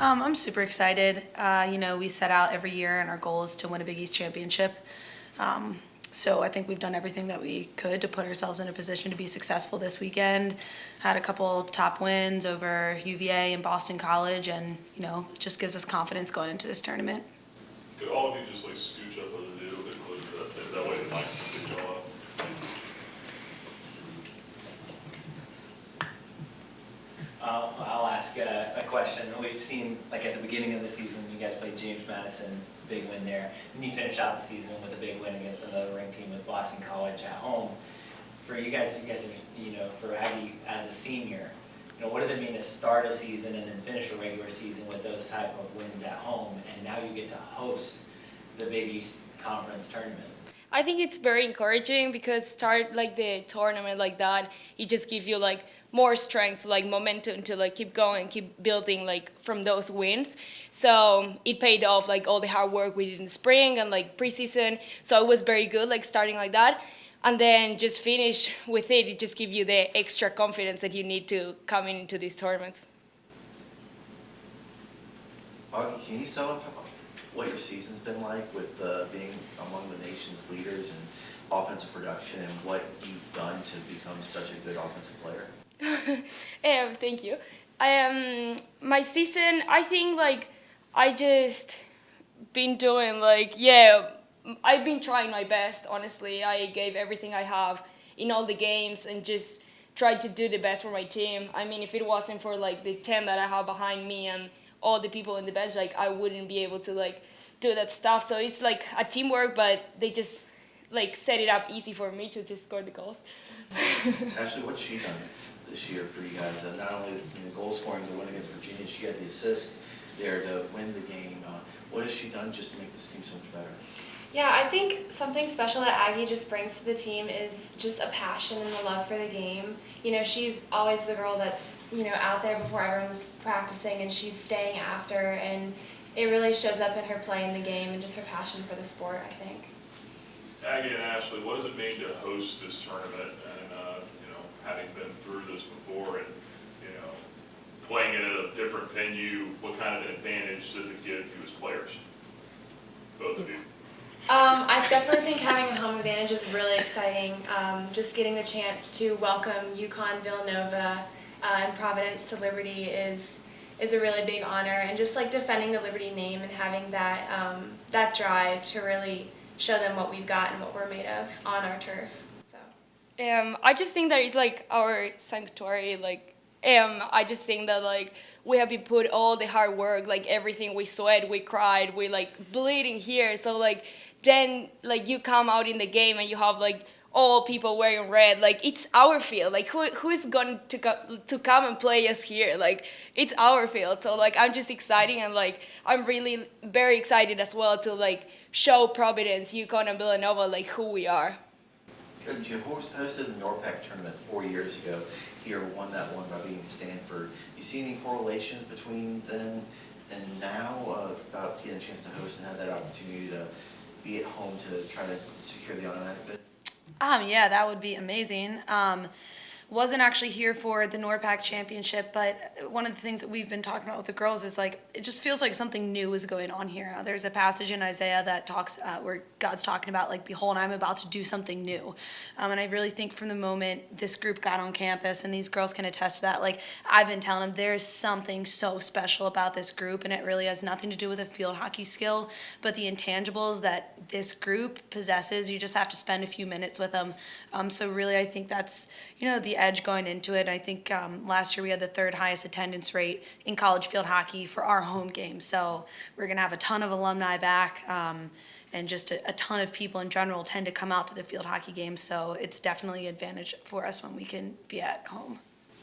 I'm super excited. We set out every year, and our goal is to win a Big East championship. Um, so I think we've done everything that we could to put ourselves in a position to be successful this weekend. Had a couple top wins over UVA and Boston College, and it just gives us confidence going into this tournament. Could all of you just like scooch up a little bit closer? That's it. That way the mic can pick y'all up. I'll ask a question. We've seen, like at the beginning of the season, you guys played James Madison, big win there. And you finished out the season with a big win against another ranked team with Boston College at home. For you guys are, for Aggie as a senior, what does it mean to start a season and then finish a regular season with those type of wins at home, and now you get to host the Big East Conference tournament? I think it's very encouraging because start like the tournament like that, it just gives you like more strength, like momentum to like keep going, keep building like from those wins. So it paid off, like all the hard work we did in spring and like preseason. So it was very good, like starting like that. And then just finish with it, it just gives you the extra confidence that you need to coming into these tournaments. Augie, can you sum up what your season's been like with being among the nation's leaders in offensive production and what you've done to become such a good offensive player? Thank you. My season, I think like I just been doing I've been trying my best, honestly. I gave everything I have in all the games and just tried to do the best for my team. I mean, if it wasn't for like the 10 that I have behind me and all the people in the bench, like I wouldn't be able to like do that stuff. So it's like a teamwork, but they just like set it up easy for me to just score the goals. Ashley, what's she done this year for you guys? Not only goal scoring to win against Virginia, she got the assist there to win the game. What has she done just to make this team so much better? Yeah, I think something special that Aggie just brings to the team is just a passion and a love for the game. She's always the girl that's, out there before everyone's practicing, and she's staying after, and it really shows up in her play in the game and just her passion for the sport, I think. Aggie and Ashley, what does it mean to host this tournament and, having been through this before and, playing it at a different venue, what kind of an advantage does it give you as players? Both of you. I definitely think having a home advantage is really exciting. Just getting the chance to welcome UConn, Villanova, and Providence to Liberty is a really big honor, and just like defending the Liberty name and having that drive to really show them what we've got and what we're made of on our turf. So. I just think that it's like our sanctuary, I just think that like we have been put all the hard work, like everything, we sweat, we cried, we like bleeding here. So like then like you come out in the game and you have like all people wearing red, like it's our field. Like who is going to come and play us here? Like it's our field. So like I'm just excited, and like I'm really very excited as well to like show Providence, UConn, and Villanova like who we are. Good. You hosted the NORPAC tournament 4 years ago. Here, won that one by beating Stanford. You see any correlations between then and now about getting a chance to host and have that opportunity to be at home to try to secure the automatic bid? Yeah, that would be amazing. Wasn't actually here for the NORPAC championship, but one of the things that we've been talking about with the girls is like it just feels like something new is going on here. There's a passage in Isaiah that talks where God's talking about like, behold, I'm about to do something new. And I really think from the moment this group got on campus, and these girls can attest to that, like I've been telling them there's something so special about this group, and it really has nothing to do with a field hockey skill, but the intangibles that this group possesses. You just have to spend a few minutes with them. So really, I think that's the edge going into it. I think last year we had the third highest attendance rate in college field hockey for our home games. So we're going to have a ton of alumni back, and just a ton of people in general tend to come out to the field hockey games. So it's definitely an advantage for us when we can be at home.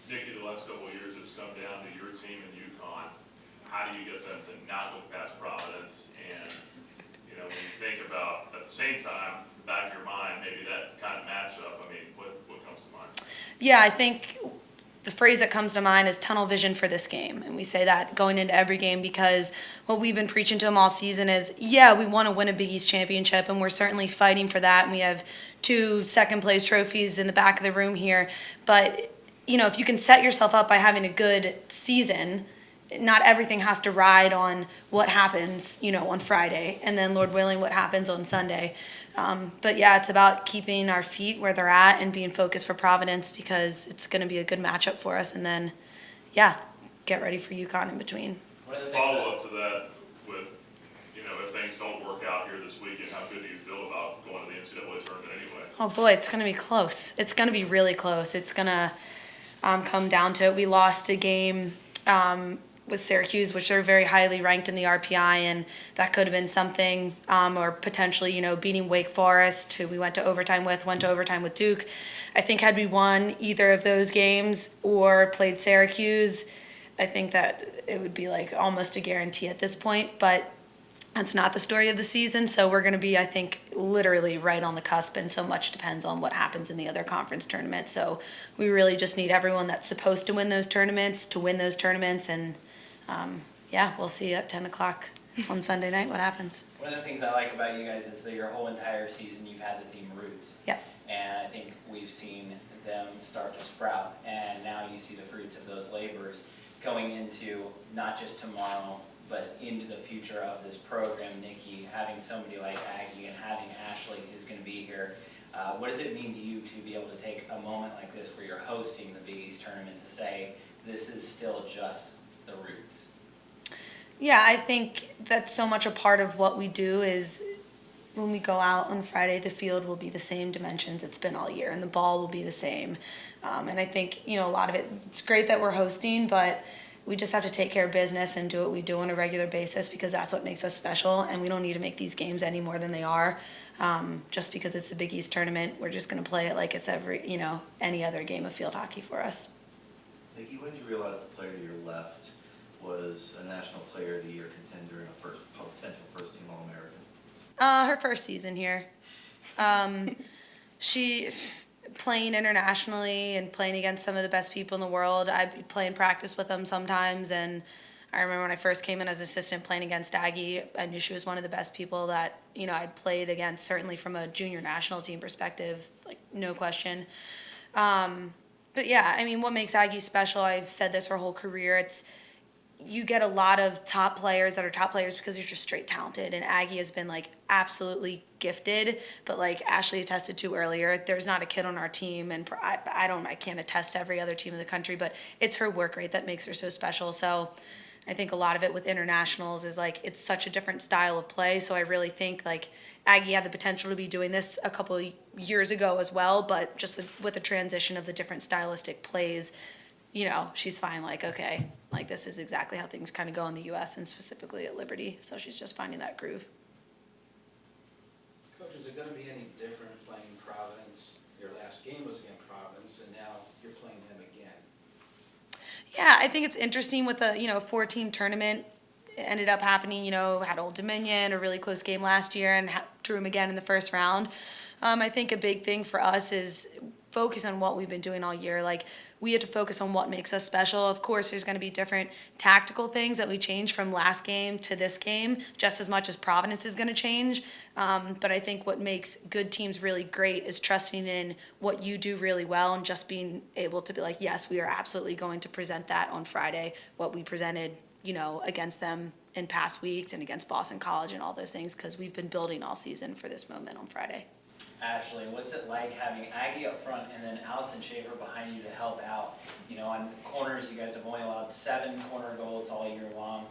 Nikki, the last couple of years it's come down to your team and UConn. How do you get them to not look past Providence? And when you think about at the same time, back of your mind, maybe that kind of matchup, I mean, what comes to mind? Yeah, I think the phrase that comes to mind is tunnel vision for this game. And we say that going into every game because what we've been preaching to them all season is, yeah, we want to win a Big East championship, and we're certainly fighting for that. And we have 2 second-place trophies in the back of the room here. But, if you can set yourself up by having a good season, not everything has to ride on what happens, on Friday, and then Lord willing, what happens on Sunday. But yeah, it's about keeping our feet where they're at and being focused for Providence, because it's going to be a good matchup for us. And then, yeah, get ready for UConn in between. One of the things Follow up to that with, if things don't work out here this weekend, how good do you feel about going to the NCAA tournament anyway? Oh boy, it's going to be close. It's going to be really close. It's going to come down to it. We lost a game with Syracuse, which are very highly ranked in the RPI, and that could have been something, or potentially, beating Wake Forest, who we went to overtime with Duke. I think had we won either of those games or played Syracuse, I think that it would be like almost a guarantee at this point, but that's not the story of the season. So we're going to be, I think, literally right on the cusp, and so much depends on what happens in the other conference tournaments. So we really just need everyone that's supposed to win those tournaments to win those tournaments, and yeah, we'll see at 10 o'clock on Sunday night what happens. One of the things I like about you guys is that your whole entire season you've had the theme Roots. Yeah. And I think we've seen them start to sprout, and now you see the fruits of those labors going into not just tomorrow, but into the future of this program. Nikki, having somebody like Aggie and having Ashley who's going to be here, what does it mean to you to be able to take a moment like this where you're hosting the Big East tournament to say, this is still just the Roots? Yeah, I think that's so much a part of what we do is when we go out on Friday, the field will be the same dimensions it's been all year, and the ball will be the same. And I think, a lot of it, it's great that we're hosting, but we just have to take care of business and do what we do on a regular basis, because that's what makes us special, and we don't need to make these games any more than they are. Just because it's the Big East tournament, we're just going to play it like it's any other game of field hockey for us. Nikki, when did you realize the player to your left was a National Player of the Year contender and a potential first-team All-American? Her first season here. She playing internationally and playing against some of the best people in the world. I'd play in practice with them sometimes, and I remember when I first came in as assistant playing against Aggie, I knew she was one of the best people that, I'd played against, certainly from a junior national team perspective, like no question. But yeah, what makes Aggie special, I've said this her whole career, it's you get a lot of top players that are top players because they're just straight talented, and Aggie has been like absolutely gifted, but like Ashley attested to earlier, there's not a kid on our team, and I can't attest to every other team in the country, but it's her work rate that makes her so special. So I think a lot of it with internationals is like it's such a different style of play, so I really think like Aggie had the potential to be doing this a couple of years ago as well, but just with the transition of the different stylistic plays, she's fine, like, okay, like this is exactly how things kind of go in the U.S. and specifically at Liberty, so she's just finding that groove. Coach, is it going to be any different playing Providence? Your last game was against Providence, and now you're playing them again. Yeah, I think it's interesting with the, 4-team tournament. It ended up happening, had Old Dominion, a really close game last year, and drew them again in the first round. I think a big thing for us is focus on what we've been doing all year. Like, we have to focus on what makes us special. Of course, there's going to be different tactical things that we change from last game to this game, just as much as Providence is going to change. But I think what makes good teams really great is trusting in what you do really well and just being able to be like, yes, we are absolutely going to present that on Friday, what we presented, against them in past weeks and against Boston College and all those things, because we've been building all season for this moment on Friday. Ashley, what's it like having Aggie up front and then Allison Schaefer behind you to help out? On corners, you guys have only allowed 7 corner goals all year long.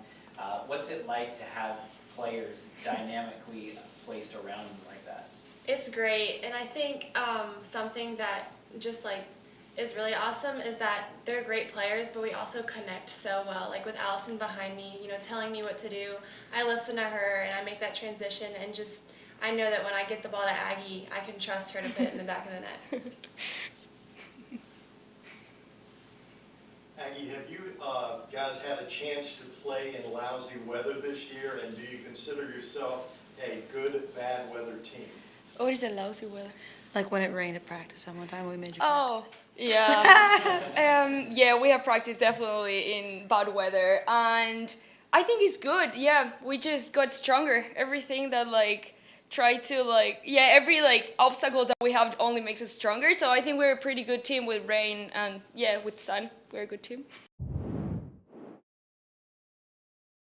What's it like to have players dynamically placed around you like that? It's great, and I think something that just like is really awesome is that they're great players, but we also connect so well. Like with Allison behind me, telling me what to do, I listen to her and I make that transition, and just I know that when I get the ball to Aggie, I can trust her to put it in the back of the net. Aggie, have you guys had a chance to play in lousy weather this year, and do you consider yourself a good, bad weather team? What is a lousy weather? Like when it rained at practice at one time, we made you Oh, practice. yeah. Yeah, we have practiced definitely in bad weather, and I think it's good. Yeah, we just got stronger. Everything that every obstacle that we have only makes us stronger. So I think we're a pretty good team with rain and with sun. We're a good team.